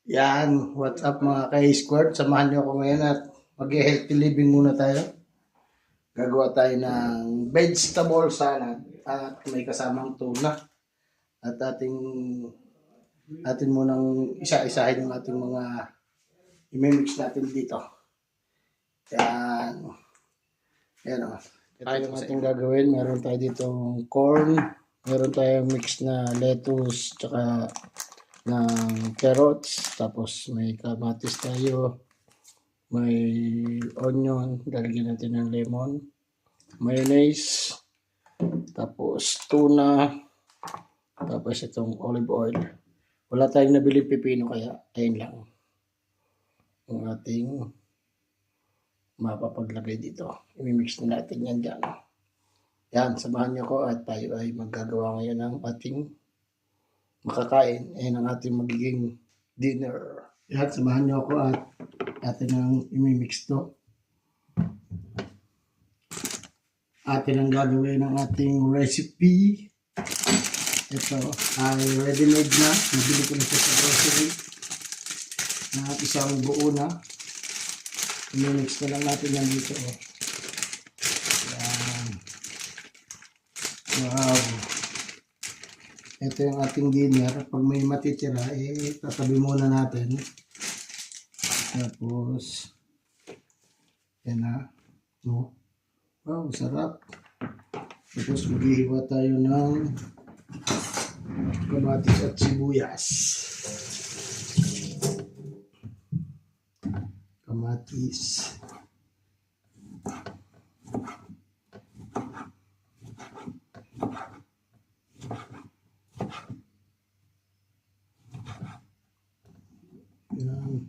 Yan, what's up mga ka-squared? Samahan niyo ako ngayon at mag-healthy living muna tayo. Gagawa tayo ng vegetable salad at may kasamang tuna. At atin munang isa-isahin yung ating mga imimix natin dito. Yan. Yan o. Ito yung ating gagawin. Meron tayo dito corn. Meron tayong mix na lettuce tsaka ng carrots, tapos may kamatis tayo, may onion, lalagyan natin ng lemon, mayonnaise, tapos tuna, tapos itong olive oil. Wala tayong nabili pipino kaya ayun lang ang ating mapapaglagay dito. Imimix na natin yan dyan. Yan, samahan niyo ko at tayo ay maggagawa ngayon ng ating makakain. Ayan ang ating magiging dinner. Yan, samahan niyo ako at atin ang imimix to. Atin ang gagawin ng ating recipe. Ito ay ready-made na. Nabili ko na siya sa grocery. Na isang buo na. Imimix na lang natin yan dito. Yan. Wow. Ito yung ating dinner. Pag may matitira, tatabi muna natin. Tapos, yan na. No? Wow, sarap. Tapos, maghihiwa tayo ng kamatis at sibuyas. Kamatis. Yan.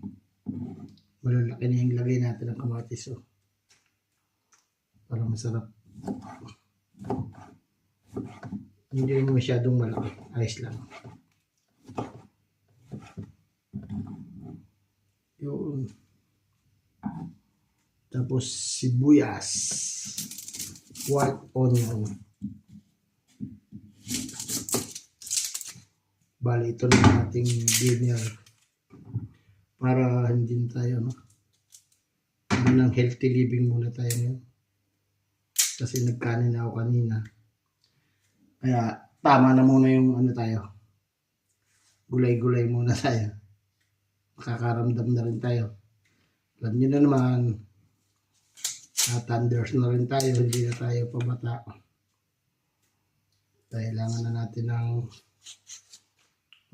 Malalaki na yung lagay natin ng kamatis. Oh. Para masarap. Hindi mo masyadong malaki. Ayos lang. Yun. Tapos sibuyas. White onion. Bali, ito na ating dinner. Para hindi tayo, no? Ng healthy living muna tayo ngayon. Kasi nagkanin ako kanina. Kaya tama na muna yung tayo. Gulay-gulay muna tayo. Makakaramdam na rin tayo. Alam nyo na naman, thunders na rin tayo. Hindi na tayo pabata. Kailangan na natin ng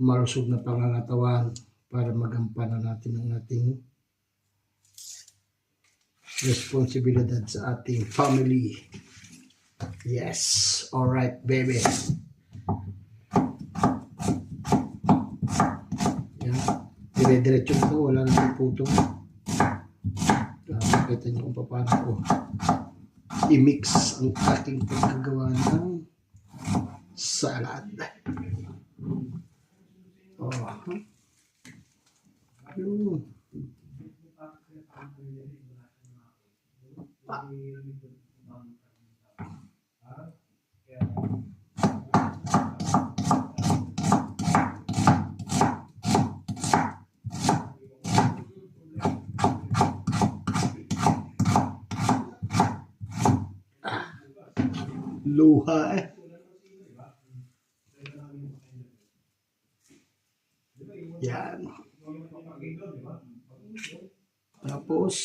malusog na pangangatawan para magampanan natin ang ating responsibilidad sa ating family. Yes. Alright, baby. Yan. Dire-diretso ito. Wala na putong. Nakita niyo kung paano ko i-mix ang ating pagkagawa ng salad. Oh. Yun. Luha eh. Yan. Tapos,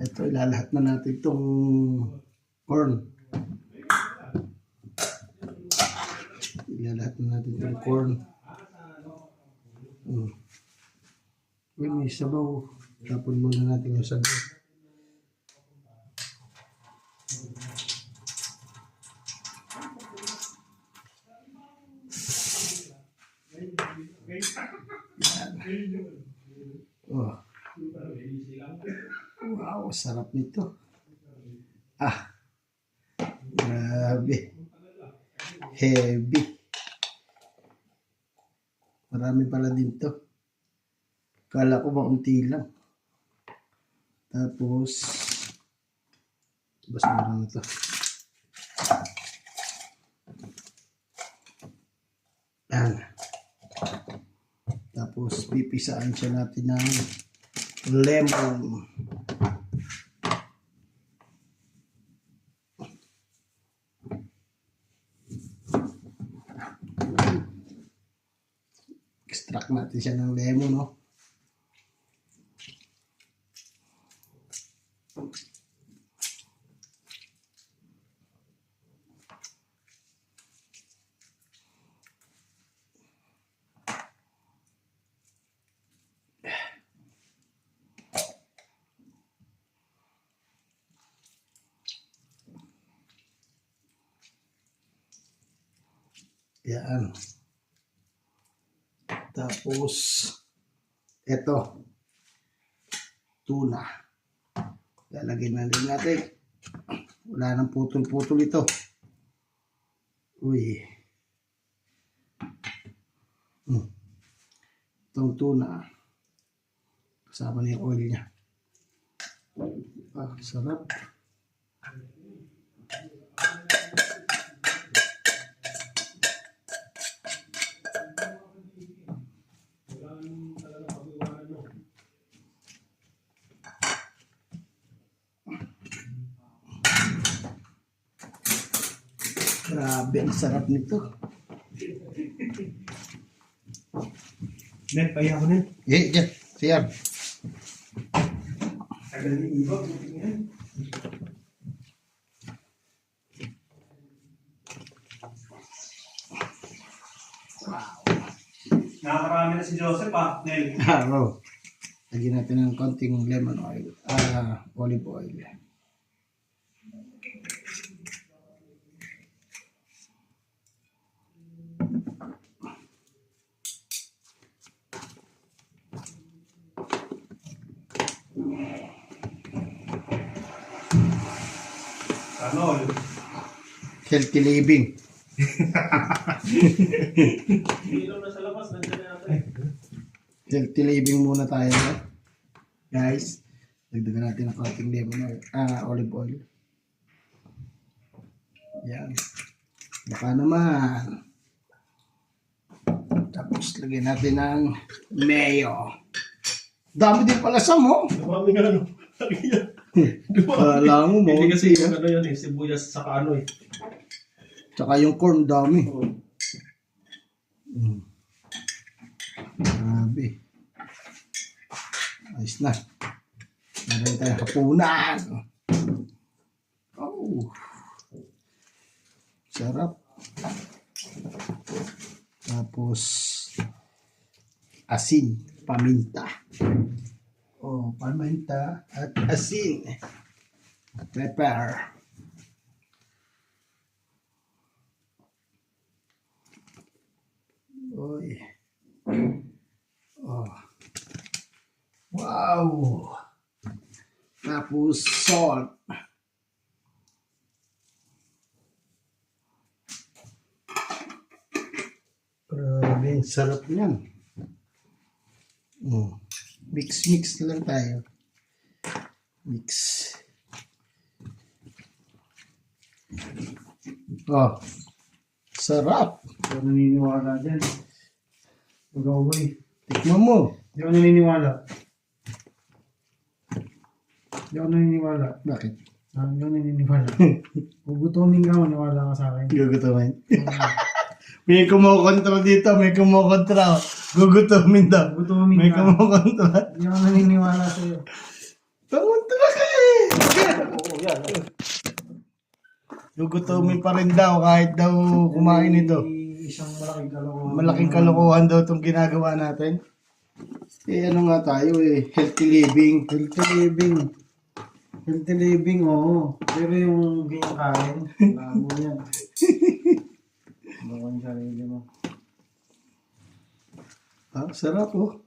ito ilalahat na natin itong corn. Ilalahat na natin itong corn. Uy, may sabaw. Tapon muna natin yung sabaw. Oh. Wow, sarap nito. Grabe. Heavy. Marami pala din to. Kala ko maunti lang. Tapos, basta na ito. Yan. Tapos pipisaan siya natin ng lemon. Extract natin siya ng lemon, no? Yan. Tapos, ito, tuna. Lalagyan na rin natin. Wala nang putol-putol ito. Uy. Itong tuna. Kasama na yung oil niya. Sarap. Grabe, ang sarap nito. Nen, pahiya ko nen. Diyan. Siyan. Tagal ni Iba, buti nga. Nakakarami na si Joseph Nel. Oo. Lagyan natin ng konting lemon oil. Olive oil. Ano? Healthy living. Ilaw na sa labas, nandiyan na natin. Healthy living muna tayo. Guys, dagdagan natin ng konting lemon oil. Olive oil. Yan. Baka naman. Tapos lagyan natin ng mayo. Dami din pala sa mo. Dumami nga ano. Kala mo mo. Hindi kasi yung ano yan sibuyas sa ano eh. Tsaka yung corn dami. Grabe. Ayos na. Meron tayong hapunan. Oh. Sarap. Tapos asin, paminta. Oh, paminta at asin. Pepper. Oy. Oh. Wow. Tapos salt. Grabe, ang sarap niyan. Mix na lang tayo. Mix. Oh. Sarap. Hindi ako naniniwala dyan. Mag-away. Tikman mo. Hindi ako naniniwala. Hindi ako naniniwala. Bakit? Hindi ako naniniwala. Gugutumin ka, maniwala ka sa akin. Gugutumin. May kumukontra dito, may kumukontra. Gugutumin daw. Gugutumin May ka. kumukontra. Hindi ako naniniwala sa'yo. Kumontra ka eh. Oo, yan. Gugutumin pa rin daw kahit daw kumain ito. Isang malaking kalokohan. Malaking kalokohan daw itong ginagawa natin. Eh ano nga tayo eh, healthy living. Healthy living. Healthy living, oo. Pero yung kinakain, labo yan. Bawang sarili mo. Sarap oh.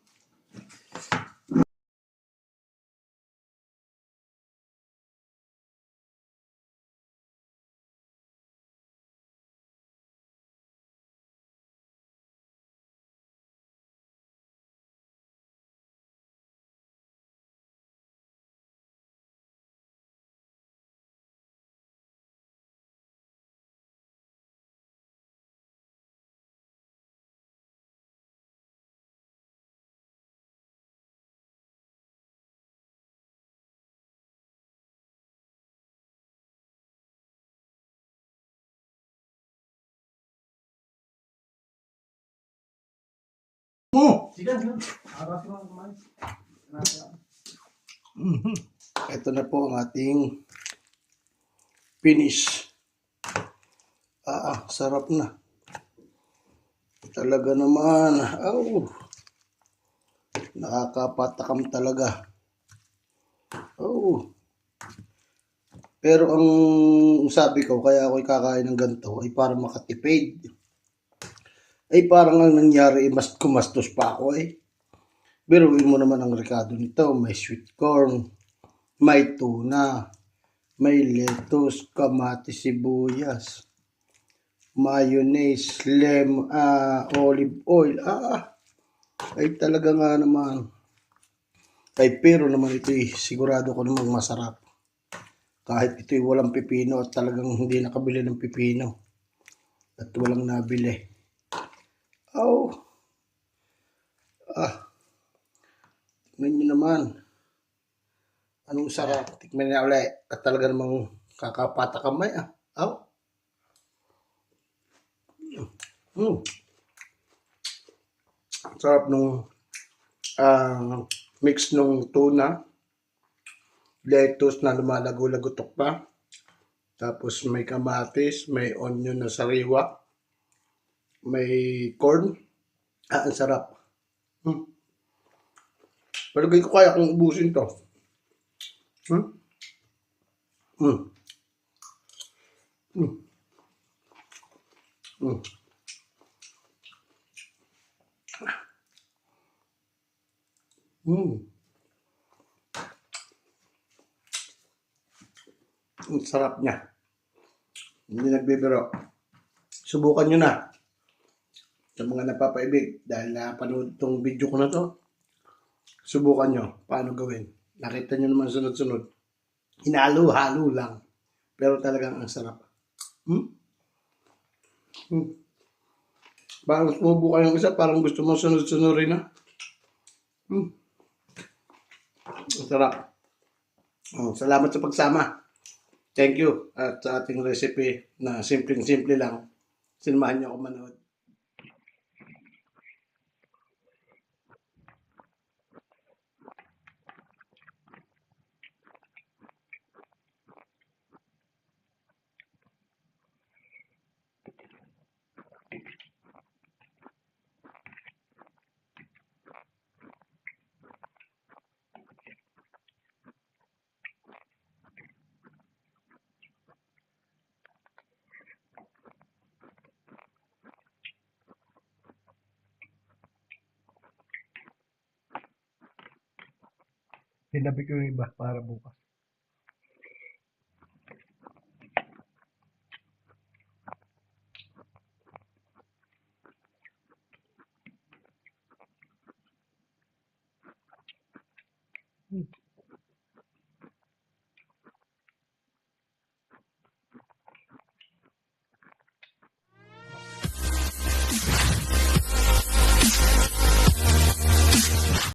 Sige, sige. Arasin mo kumain. Ito na po ang ating finish. Sarap na. Talaga naman. Nakakapatakam talaga. Pero ang sabi ko, kaya ako kakain ng ganito ay para makatipid. Ay parang ang nangyari, mas kumastos pa ako eh. Biruin mo naman ang rekado nito. May sweet corn, may tuna, may lettuce, kamatis, sibuyas, mayonnaise, olive oil. Ay talaga nga naman. Ay pero naman ito sigurado ko namang masarap. Kahit ito'y walang pipino at talagang hindi nakabili ng pipino. At walang nabili. Tingnan nyo naman. Anong sarap. Tikman na ulit. At talaga namang kakapata kamay. Sarap nung mix nung tuna, lettuce na lumalago-lagotok pa. Tapos may kamatis, may onion na sariwa, may corn. Ang sarap. Palagay ko kaya kung ubusin to. Ang sarap niya. Hindi nagbibiro. Subukan nyo na. Sa mga napapaibig, dahil napanood tong video ko na to, subukan nyo paano gawin. Nakita nyo naman sunod-sunod. Hinalo-halo lang. Pero talagang ang sarap. Parang sumubo ka yung isa, parang gusto mo sunod-sunod rin na. Ang sarap. Salamat sa pagsama. Thank you at sa ating recipe na simpleng-simple lang. Sinamahan niyo ako manood. Tinabi ko yung iba para bukas.